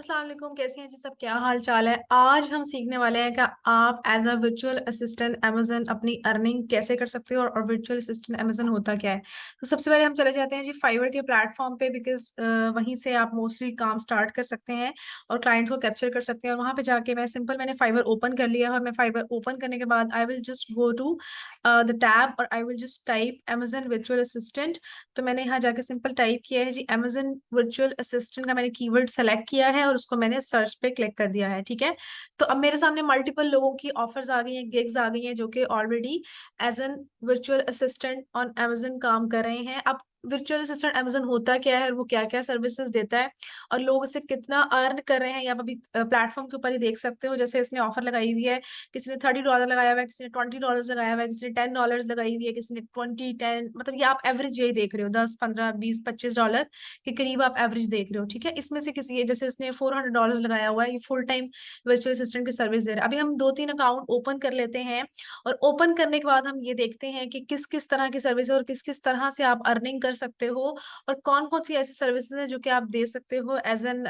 अस्सलाम वालेकुम, कैसी हैं जी सब? क्या हाल चाल है? आज हम सीखने वाले हैं कि आप as a virtual assistant Amazon अपनी अर्निंग कैसे कर सकते हो और वर्चुअल असिस्टेंट अमेजन होता क्या है। तो सबसे पहले हम चले जाते हैं जी फाइवर के प्लेटफॉर्म पे, बिकॉज वहीं से आप मोस्टली काम स्टार्ट कर सकते हैं और क्लाइंट्स को कैप्चर कर सकते हैं। और वहां पे जाके मैंने फाइवर ओपन कर लिया है और मैं फाइवर ओपन करने के बाद I will just go to the tab और I will just type Amazon virtual assistant. तो मैंने यहाँ जाके सिंपल टाइप किया है जी अमेजन वर्चुअल असिस्टेंट का, मैंने कीवर्ड सेलेक्ट किया है और उसको मैंने सर्च पे क्लिक कर दिया है। ठीक है, तो अब मेरे सामने मल्टीपल लोगों की ऑफर्स आ गई हैं, गिग्स आ गई हैं, जो कि already as an virtual assistant on Amazon काम कर रहे हैं। अब वर्चुअल असिस्टेंट अमेजन होता क्या है और वो क्या क्या सर्विसेज देता है और लोग इससे कितना अर्न कर रहे हैं, या अभी प्लेटफॉर्म के ऊपर ही देख सकते हो। जैसे इसने ऑफर लगाई हुई है, किसी ने $30 लगाया हुआ है, किसी ने $20 लगाया हुआ है, किसी ने $10 लगाई हुई है, किसी ने 20 10, मतलब ये आप एवरेज यही देख रहे हो, 10 15 20 25 डॉलर के करीब आप एवरेज देख रहे हो। ठीक है, इसमें से किसी जैसे इसने $400 लगाया हुआ है, ये फुल टाइम वर्चुअल असिस्टेंट की सर्विस दे रहा है। अभी हम 2 3 अकाउंट ओपन कर लेते हैं और ओपन करने के बाद हम ये देखते हैं कि किस किस तरह की सर्विस है और किस किस तरह से आप अर्निंग कर सकते हो और कौन कौन सी ऐसी सर्विसेज है जो कि आप दे सकते हो एज एन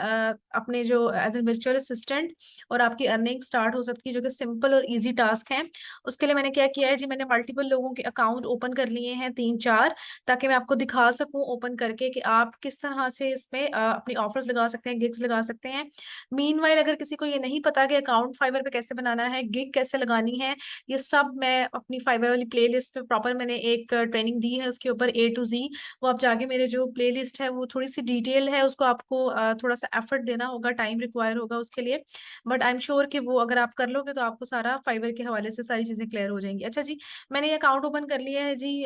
अपने जो एज एन वर्चुअल असिस्टेंट, और आपकी अर्निंग स्टार्ट हो सकती है, जो कि सिंपल और इजी टास्क है। उसके लिए मैंने क्या किया है जी, मैंने मल्टीपल लोगों के अकाउंट ओपन कर लिए हैं, 3 4, ताकि मैं आपको दिखा सकूं ओपन करके कि आप किस तरह से इसमें अपनी ऑफर्स लगा सकते हैं, गिग्स लगा सकते हैं। मीनवाइल अगर किसी को ये नहीं पता कि अकाउंट फाइवर पे कैसे बनाना है, गिग कैसे लगानी है, ये सब मैं अपनी फाइवर वाली प्लेलिस्ट पे प्रॉपर मैंने एक ट्रेनिंग दी है उसके ऊपर A to Z। वो आप जाके मेरे जो प्लेलिस्ट है वो थोड़ी सी डिटेल है, उसको आपको थोड़ा सा एफर्ट देना होगा, टाइम रिक्वायर होगा उसके लिए, बट आई एम श्योर कि वो अगर आप कर लोगे तो आपको सारा फाइवर के हवाले से सारी चीजें क्लियर हो जाएंगी। अच्छा जी, मैंने ये अकाउंट ओपन कर लिया है जी।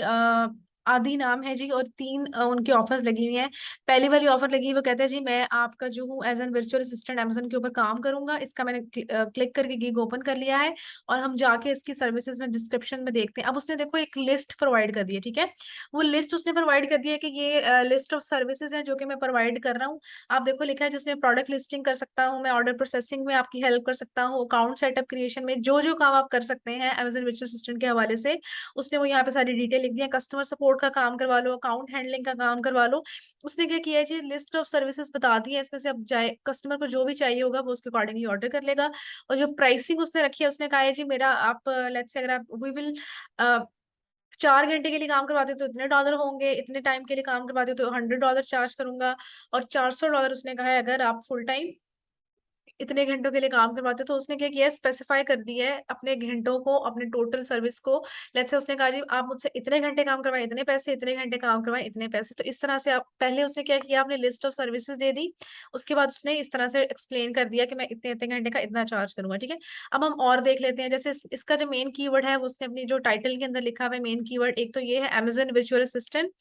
आदि नाम है जी और 3 उनकी ऑफर्स लगी हुई हैं। पहली वाली ऑफर लगी, वो कहता है जी मैं आपका जो हूँ as an virtual assistant Amazon के ऊपर काम करूंगा। इसका मैंने क्लिक करके गिग ओपन कर लिया है और हम जाके इसकी सर्विसेज में डिस्क्रिप्शन में देखते हैं। अब उसने देखो एक लिस्ट प्रोवाइड कर दी है। ठीक है, वो लिस्ट उसने प्रोवाइड कर दिया है कि ये लिस्ट ऑफ सर्विसेज है जो कि मैं प्रोवाइड कर रहा हूँ। आप देखो लिखा है जिसमें प्रोडक्ट लिस्टिंग कर सकता हूँ मैं, ऑर्डर प्रोसेसिंग में आपकी हेल्प कर सकता हूँ, अकाउंट सेटअप क्रिएशन में जो जो काम आप कर सकते हैं अमेजन वर्चुअल असिस्टेंट के हवाले से, उसने वो यहाँ पे सारी डिटेल लिख दी है। कस्टमर सपोर्ट का काम करवा लो, अकाउंट हैंडलिंग का काम करवा लो। उसने क्या किया है जी, लिस्ट ऑफ सर्विसेज बता दी है, इसमें से अब जाए कस्टमर को जो भी चाहिए होगा वो उसके अकॉर्डिंगली ऑर्डर कर लेगा। और जो प्राइसिंग उसने रखी है, उसने कहा है जी मेरा आप लेट्स से अगर आप वी विल 4 घंटे के लिए काम करवाते हो तो इतने डॉलर होंगे, इतने टाइम के लिए काम करवाते हो तो $100 चार्ज करूंगा, और $400 उसने कहा है अगर आप फुल टाइम इतने घंटों के लिए काम करवाते हो। तो उसने क्या किया है, स्पेसिफाई कर दिया है अपने घंटों को, अपने टोटल सर्विस को। लेट्स से उसने कहा जी आप मुझसे इतने घंटे काम करवाए इतने पैसे, इतने घंटे काम करवाए इतने पैसे। तो इस तरह से आप पहले उसने क्या किया, आपने लिस्ट ऑफ सर्विसेज दे दी, उसके बाद उसने इस तरह से एक्सप्लेन कर दिया कि मैं इतने इतने घंटे का इतना चार्ज करूंगा। ठीक है, अब हम और देख लेते हैं। जैसे इसका जो मेन कीवर्ड है वो उसने अपनी जो टाइटल के अंदर लिखा हुआ है, मेन कीवर्ड एक तो ये है अमेजन वर्चुअल असिस्टेंट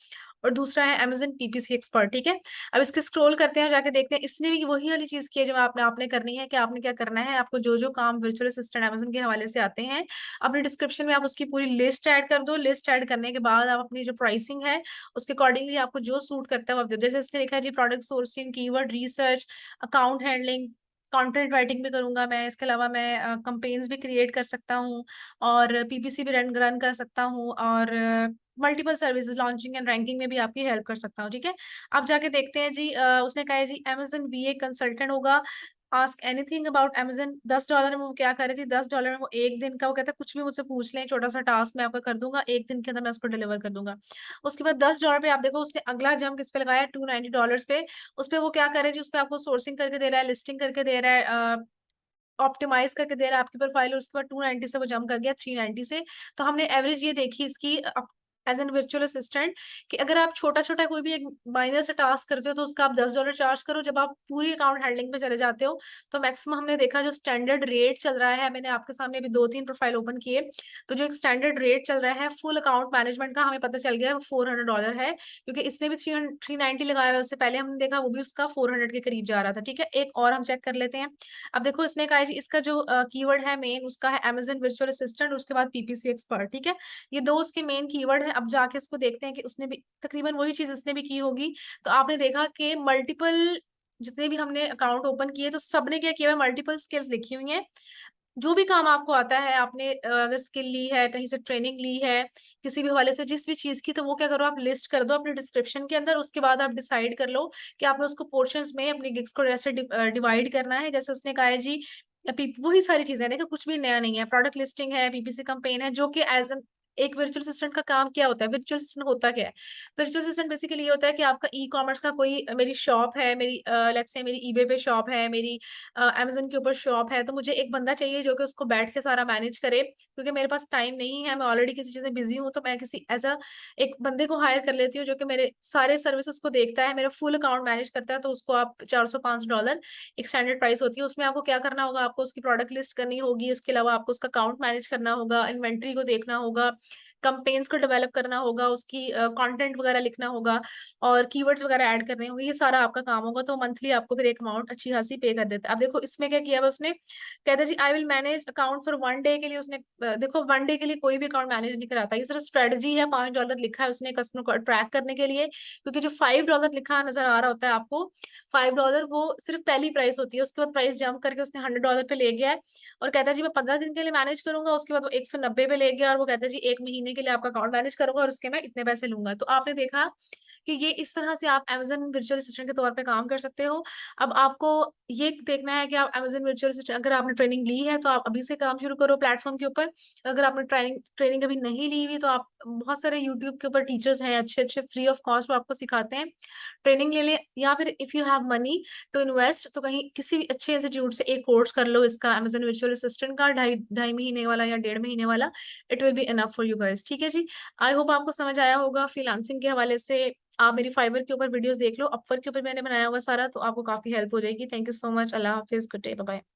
और दूसरा है अमेजन PPC एक्सपर्ट। ठीक है, अब इसके स्क्रॉल करते हैं, जाके देखते हैं, इसने भी वही वाली चीज की है जो आपने आपने करनी है। कि आपने क्या करना है, आपको जो जो काम वर्चुअल असिस्टेंट अमेजन के हवाले से आते हैं, अपने डिस्क्रिप्शन में आप उसकी पूरी लिस्ट ऐड कर दो। लिस्ट ऐड करने के बाद आप अपनी जो प्राइसिंग है उसके अकॉर्डिंगली आपको जो सूट करता है वो आप दे दो। जैसे इसने लिखा है जी product sourcing, keyword research, account handling, content writing भी करूंगा मैं, इसके अलावा मैं कंपेन्स भी क्रिएट कर सकता हूँ और PPC भी रन रन कर सकता हूँ और multiple services launching and ranking में भी आपकी हेल्प कर सकता हूँ। ठीक है, अब जाके देखते हैं जी। उसने कहा है जी अमेजन VA कंसल्टेंट होगा, आस्क एनीथिंग अबाउट अमेजन। $10 में वो क्या करे जी, $10 में वो एक दिन का, वो कहता है कुछ भी मुझसे पूछ लें, छोटा सा टास्क मैं आपका कर दूंगा, एक दिन के अंदर मैं उसको डिलीवर कर दूंगा। उसके बाद $10 पे आप देखो उसने अगला जंप किस पे लगाया, $290 पे। उस पे वो क्या करे जी, उस पे आपको सोर्सिंग करके दे रहा है, लिस्टिंग करके दे रहा है, ऑप्टिमाइज करके दे रहा है आपकी प्रोफाइल, और उसके बाद 290 से वो जंप कर गया 390 से। तो हमने एवरेज ये देखी इसकी एज एन वर्चुअल असिस्टेंट, कि अगर आप छोटा छोटा कोई भी एक माइनर से टास्क करते हो तो उसका आप $10 चार्ज करो, जब आप पूरी अकाउंट हैंडलिंग पे चले जाते हो तो मैक्सिमम हमने देखा जो स्टैंडर्ड रेट चल रहा है, मैंने आपके सामने अभी 2 3 प्रोफाइल ओपन किए, तो जो एक स्टैंडर्ड रेट चल रहा है फुल अकाउंट मैनेजमेंट का, हमें पता चल गया है वो $400 है, क्योंकि इसने भी 390 लगाया है, उससे पहले हमने देखा वो भी उसका 400 के करीब जा रहा था। ठीक है, एक और हम चेक कर लेते हैं। अब देखो इसने कहा है जी इसका जो कीवर्ड है मेन, उसका है अमेजन वर्चुअल असिस्टेंट, उसके बाद PPC एक्सपर्ट। ठीक है, ये दो उसके मेन कीवर्ड है। अब जाके इसको देखते हैं कि उसने भी तकरीबन वही चीज इसने भी की होगी। तो आपने देखा कि मल्टीपल जितने भी हमने अकाउंट ओपन किए तो सबने क्या किया है, मल्टीपल स्किल्स लिखी हुई हैं। जो भी काम आपको आता है, आपने अगर स्किल ली है, कहीं से ट्रेनिंग ली है, किसी भी हवाले से जिस भी चीज़ की, तो वो क्या करो, आप लिस्ट कर दो अपने डिस्क्रिप्शन के अंदर। उसके बाद आप डिसाइड कर लो कि आपने उसको पोर्शंस में अपनी गिग्स को जैसे डिवाइड करना है। जैसे उसने कहा है जी, वही सारी चीजें, देखो कुछ भी नया नहीं है। प्रोडक्ट लिस्टिंग है, पीपीसी कैंपेन है, जो कि एज एन एक वर्चुअल असिस्टेंट का काम क्या होता है? वर्चुअल असिस्टेंट होता क्या है? वर्चुअल असिस्टेंट बेसिकली ये होता है कि आपका ई कॉमर्स का कोई, मेरी शॉप है, मेरी लेट्स से मेरी ईबे पे शॉप है, मेरी अमेजन के ऊपर शॉप है, तो मुझे एक बंदा चाहिए जो कि उसको बैठ के सारा मैनेज करे, क्योंकि मेरे पास टाइम नहीं है, मैं ऑलरेडी किसी चीज़ में बिजी हूँ, तो मैं किसी एज अ एक बंदे को हायर कर लेती हूँ जो कि मेरे सारे सर्विसेज को देखता है, मेरा फुल अकाउंट मैनेज करता है। तो उसको आप $405 एक स्टैंडर्ड प्राइस होती है। उसमें आपको क्या करना होगा, आपको उसकी प्रोडक्ट लिस्ट करनी होगी, उसके अलावा आपको उसका अकाउंट मैनेज करना होगा, इन्वेंट्री को देखना होगा, कंपेन्स को डेवलप करना होगा, उसकी कंटेंट वगैरह लिखना होगा, और कीवर्ड्स वगैरह ऐड करने होंगे। ये सारा आपका काम होगा। तो मंथली आपको फिर एक अमाउंट अच्छी खासी पे कर देता है। अब देखो इसमें क्या किया हुआ उसने, कहता है जी I will manage account for 1 day के लिए। उसने देखो 1 डे के लिए कोई भी अकाउंट मैनेज नहीं कराता। ये सिर्फ स्ट्रेटजी है। $5 लिखा है उसने कस्टमर को अट्रैक्ट करने के लिए, क्योंकि जो $5 लिखा नजर आ रहा होता है आपको, $5 वो सिर्फ पहली प्राइस होती है। उसके बाद प्राइस जंप करके उसने $100 पे ले गया है, और कहता है जी मैं 15 दिन के लिए मैनेज करूंगा। उसके बाद वो 190 पे ले गया, और वो कहता है जी 1 महीने के लिए आपका अकाउंट मैनेज करूंगा, और उसके मैं इतने पैसे लूंगा। तो आपने देखा कि ये इस तरह से आप Amazon वर्चुअल असिस्टेंट के तौर पे काम कर सकते हो। अब आपको ये देखना है कि आप Amazon वर्चुअल असिस्टेंट, अगर आपने ट्रेनिंग ली है तो आप अभी से काम शुरू करो प्लेटफॉर्म के ऊपर। अगर आपने ट्रेनिंग अभी नहीं ली हुई, तो आप, बहुत सारे यूट्यूब के ऊपर टीचर्स हैं अच्छे अच्छे, फ्री ऑफ कॉस्ट वो आपको सिखाते हैं। ट्रेनिंग ले ले, या फिर if you have money to invest, तो कहीं किसी भी अच्छे इंस्टीट्यूट से एक कोर्स कर लो इसका, Amazon वर्चुअल असिस्टेंट का, ढाई ढाई महीने वाला या 1.5 महीने वाला। It will be enough for you guys. ठीक है जी। आई होप आपको समझ आया होगा। फ्रीलांसिंग के हवाले से आप मेरी फाइवर के ऊपर वीडियोस देख लो, अपवर के ऊपर मैंने बनाया हुआ सारा, तो आपको काफी हेल्प हो जाएगी। Thank you so much. अल्लाह हाफिज, गुड डे, बाय बाय।